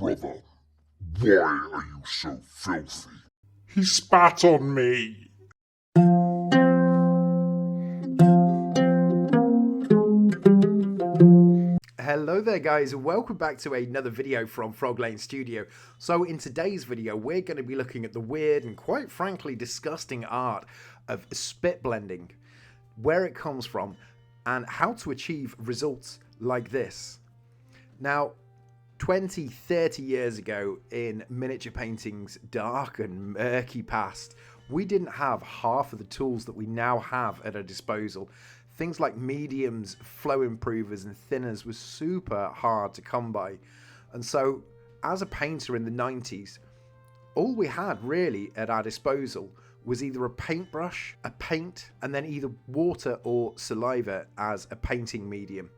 brother, why are you so filthy? He spat on me. Hello there guys, and welcome back to another video from FrogLane Studio. So in today's video we're going to be looking at the weird and quite frankly disgusting art of spit blending, where it comes from and how to achieve results like this. Now 20-30 years ago, in miniature painting's dark and murky past, we didn't have half of the tools that we now have at our disposal. Things like mediums, flow improvers and thinners was super hard to come by. And so as a painter in the 90s, all we had really at our disposal was either a paintbrush, a paint, and then either water or saliva as a painting medium.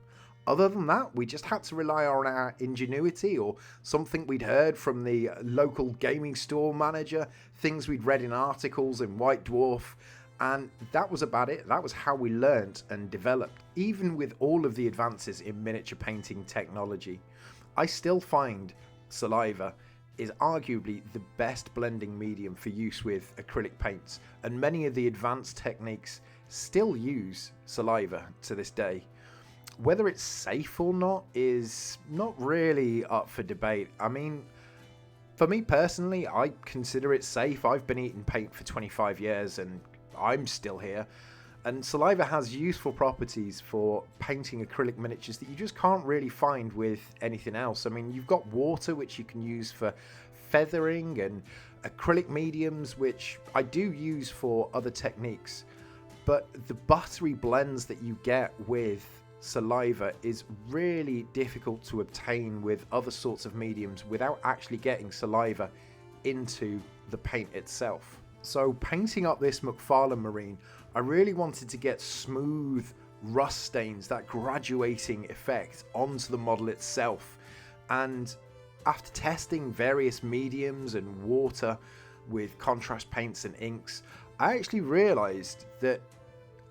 Other than that, we just had to rely on our ingenuity or something we'd heard from the local gaming store manager, things we'd read in articles in White Dwarf, and that was about it. That was how we learnt and developed. Even with all of the advances in miniature painting technology, I still find saliva is arguably the best blending medium for use with acrylic paints, and many of the advanced techniques still use saliva to this day. Whether it's safe or not is not really up for debate. I mean, for me personally, I consider it safe. I've been eating paint for 25 years and I'm still here. And saliva has useful properties for painting acrylic miniatures that you just can't really find with anything else. I mean, you've got water, which you can use for feathering, and acrylic mediums, which I do use for other techniques. But the buttery blends that you get with saliva is really difficult to obtain with other sorts of mediums without actually getting saliva into the paint itself. So painting up this McFarlane Marine, I really wanted to get smooth rust stains, that graduating effect onto the model itself. And after testing various mediums and water with contrast paints and inks, I actually realized that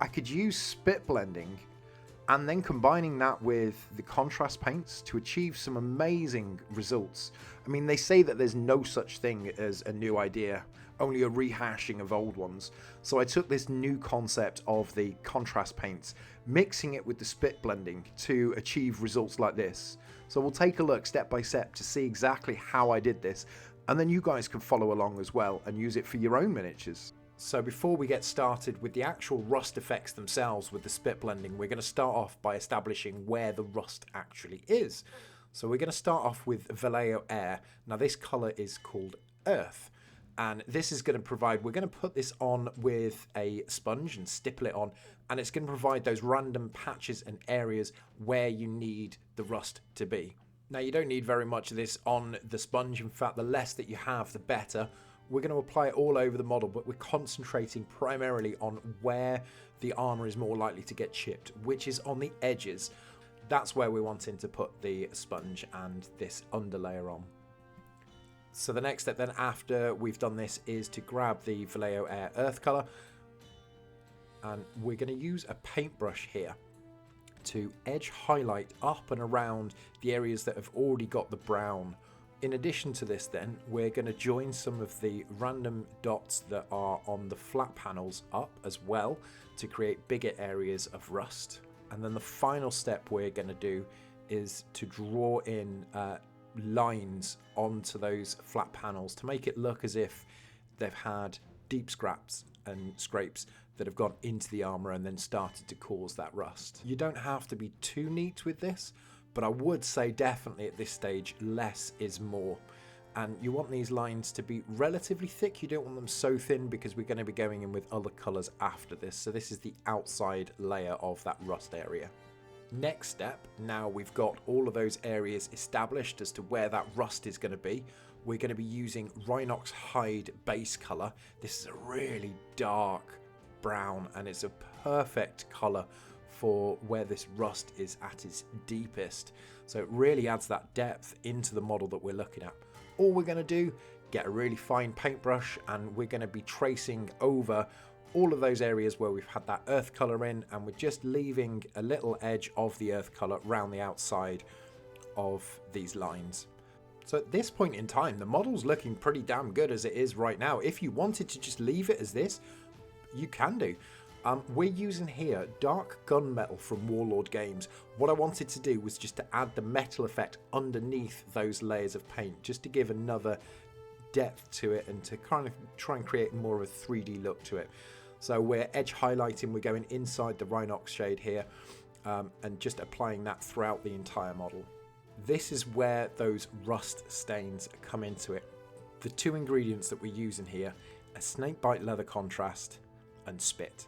I could use spit blending and then combining that with the contrast paints to achieve some amazing results. I mean, they say that there's no such thing as a new idea, only a rehashing of old ones. So I took this new concept of the contrast paints, mixing it with the spit blending to achieve results like this. So we'll take a look step by step to see exactly how I did this, and then you guys can follow along as well and use it for your own miniatures. So before we get started with the actual rust effects themselves with the spit blending, we're going to start off by establishing where the rust actually is. So we're going to start off with Vallejo Air. Now this colour is called Earth, and this is going to provide, we're going to put this on with a sponge and stipple it on, and it's going to provide those random patches and areas where you need the rust to be. Now you don't need very much of this on the sponge. In fact, the less that you have, the better. We're going to apply it all over the model, but we're concentrating primarily on where the armor is more likely to get chipped, which is on the edges. That's where we're wanting to put the sponge and this underlayer on. So the next step then after we've done this is to grab the Vallejo Air Earth color, and we're going to use a paintbrush here to edge highlight up and around the areas that have already got the brown. In addition to this then, we're going to join some of the random dots that are on the flat panels up as well to create bigger areas of rust. And then the final step we're going to do is to draw in lines onto those flat panels to make it look as if they've had deep scraps and scrapes that have gone into the armor and then started to cause that rust. You don't have to be too neat with this, but I would say definitely at this stage, less is more. And you want these lines to be relatively thick. You don't want them so thin because we're going to be going in with other colors after this. So this is the outside layer of that rust area. Next step, now we've got all of those areas established as to where that rust is going to be. We're going to be using Rhinox Hide base color. This is a really dark brown and it's a perfect color for where this rust is at its deepest. So it really adds that depth into the model that we're looking at. All we're going to do, get a really fine paintbrush, and we're going to be tracing over all of those areas where we've had that earth color in, and we're just leaving a little edge of the earth color around the outside of these lines. So at this point in time, the model's looking pretty damn good as it is right now. If you wanted to just leave it as this, you can do. We're using here dark gunmetal from Warlord Games. What I wanted to do was just to add the metal effect underneath those layers of paint, just to give another depth to it and to kind of try and create more of a 3D look to it. So we're edge highlighting, we're going inside the Rhinox shade here, and just applying that throughout the entire model. This is where those rust stains come into it. The two ingredients that we're using here are snakebite leather contrast and spit.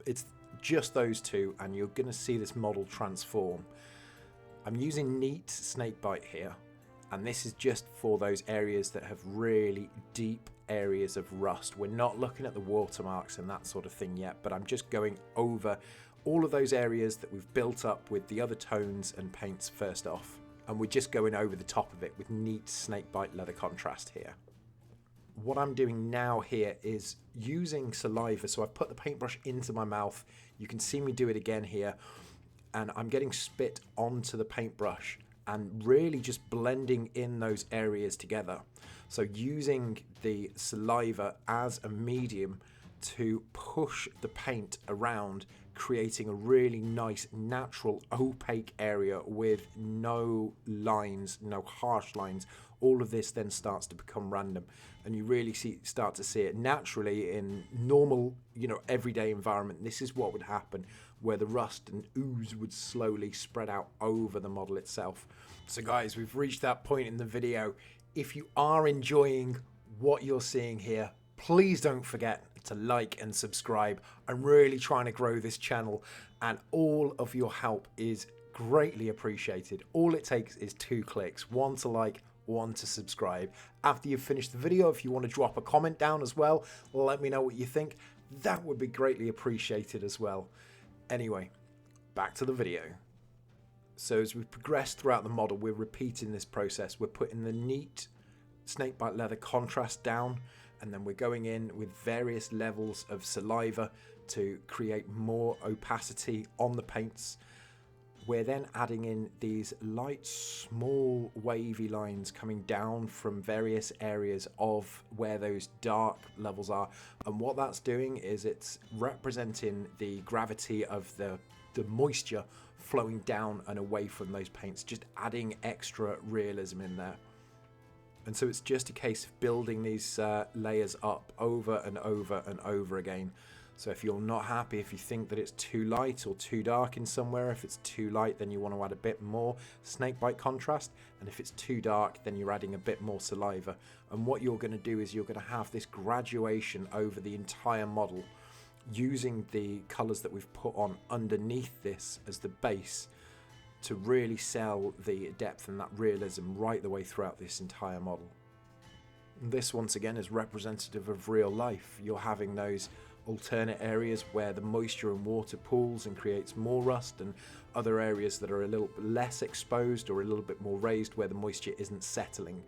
It's just those two, and you're going to see this model transform. I'm using neat snakebite here, and this is just for those areas that have really deep areas of rust. We're not looking at the watermarks and that sort of thing yet, but I'm just going over all of those areas that we've built up with the other tones and paints first off. And we're just going over the top of it with neat snakebite leather contrast here. What I'm doing now here is using saliva. So I've put the paintbrush into my mouth. You can see me do it again here. And I'm getting spit onto the paintbrush and really just blending in those areas together. So using the saliva as a medium to push the paint around, creating a really nice natural opaque area with no lines, no harsh lines. All of this then starts to become random, and you really start to see it naturally in normal, everyday environment. This is what would happen, where the rust and ooze would slowly spread out over the model itself. So guys, we've reached that point in the video. If you are enjoying what you're seeing here, please don't forget to like and subscribe. I'm really trying to grow this channel, and all of your help is greatly appreciated. All it takes is 2 clicks, one to like, one to subscribe. After you've finished the video, if you want to drop a comment down as well, let me know what you think. That would be greatly appreciated as well. Anyway, back to the video. So as we progress throughout the model, we're repeating this process. We're putting the neat snakebite leather contrast down, and then we're going in with various levels of saliva to create more opacity on the paints. We're then adding in these light, small, wavy lines coming down from various areas of where those dark levels are. And what that's doing is it's representing the gravity of the moisture flowing down and away from those paints, just adding extra realism in there. And so it's just a case of building these layers up over and over and over again. So if you're not happy, if you think that it's too light or too dark in somewhere, if it's too light, then you want to add a bit more snakebite contrast. And if it's too dark, then you're adding a bit more saliva. And what you're going to do is you're going to have this graduation over the entire model, using the colors that we've put on underneath this as the base to really sell the depth and that realism right the way throughout this entire model. This once again is representative of real life. You're having those alternate areas where the moisture and water pools and creates more rust, and other areas that are a little bit less exposed or a little bit more raised where the moisture isn't settling.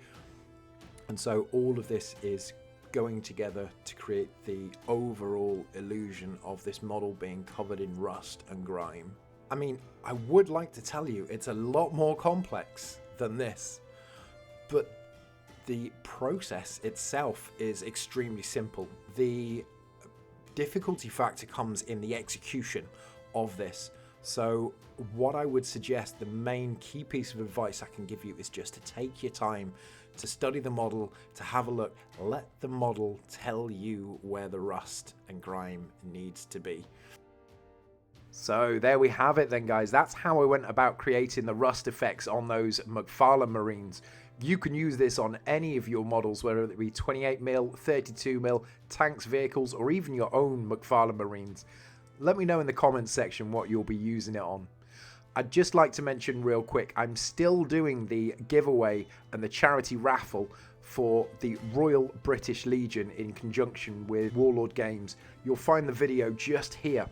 And so all of this is going together to create the overall illusion of this model being covered in rust and grime. I mean, I would like to tell you it's a lot more complex than this, but the process itself is extremely simple. The difficulty factor comes in the execution of this. So what I would suggest, the main key piece of advice I can give you, is just to take your time to study the model, to have a look, let the model tell you where the rust and grime needs to be. So there we have it then, guys. That's how I went about creating the rust effects on those McFarlane Marines. You can use this on any of your models, whether it be 28mm, 32mm, tanks, vehicles, or even your own McFarlane Marines. Let me know in the comments section what you'll be using it on. I'd just like to mention real quick, I'm still doing the giveaway and the charity raffle for the Royal British Legion in conjunction with Warlord Games. You'll find the video just here.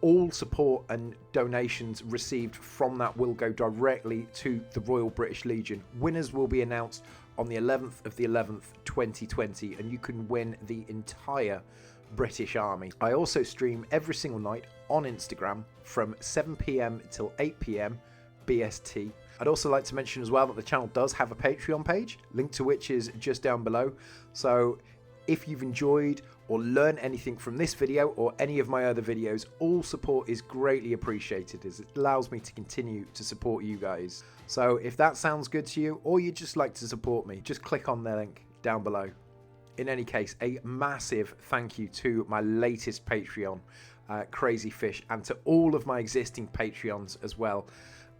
All support and donations received from that will go directly to the Royal British Legion. Winners will be announced on the 11th of the 11th, 2020, and you can win the entire British Army. I also stream every single night on Instagram from 7 PM till 8 PM BST. I'd also like to mention as well that the channel does have a Patreon page, link to which is just down below. So if you've enjoyed or learned anything from this video or any of my other videos, all support is greatly appreciated as it allows me to continue to support you guys. So if that sounds good to you or you'd just like to support me, just click on the link down below. In any case, a massive thank you to my latest Patreon, Crazy Fish, and to all of my existing Patreons as well,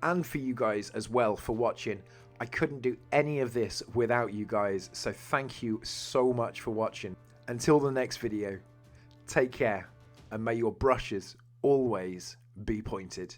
and for you guys as well for watching. I couldn't do any of this without you guys, so thank you so much for watching. Until the next video, take care, and may your brushes always be pointed.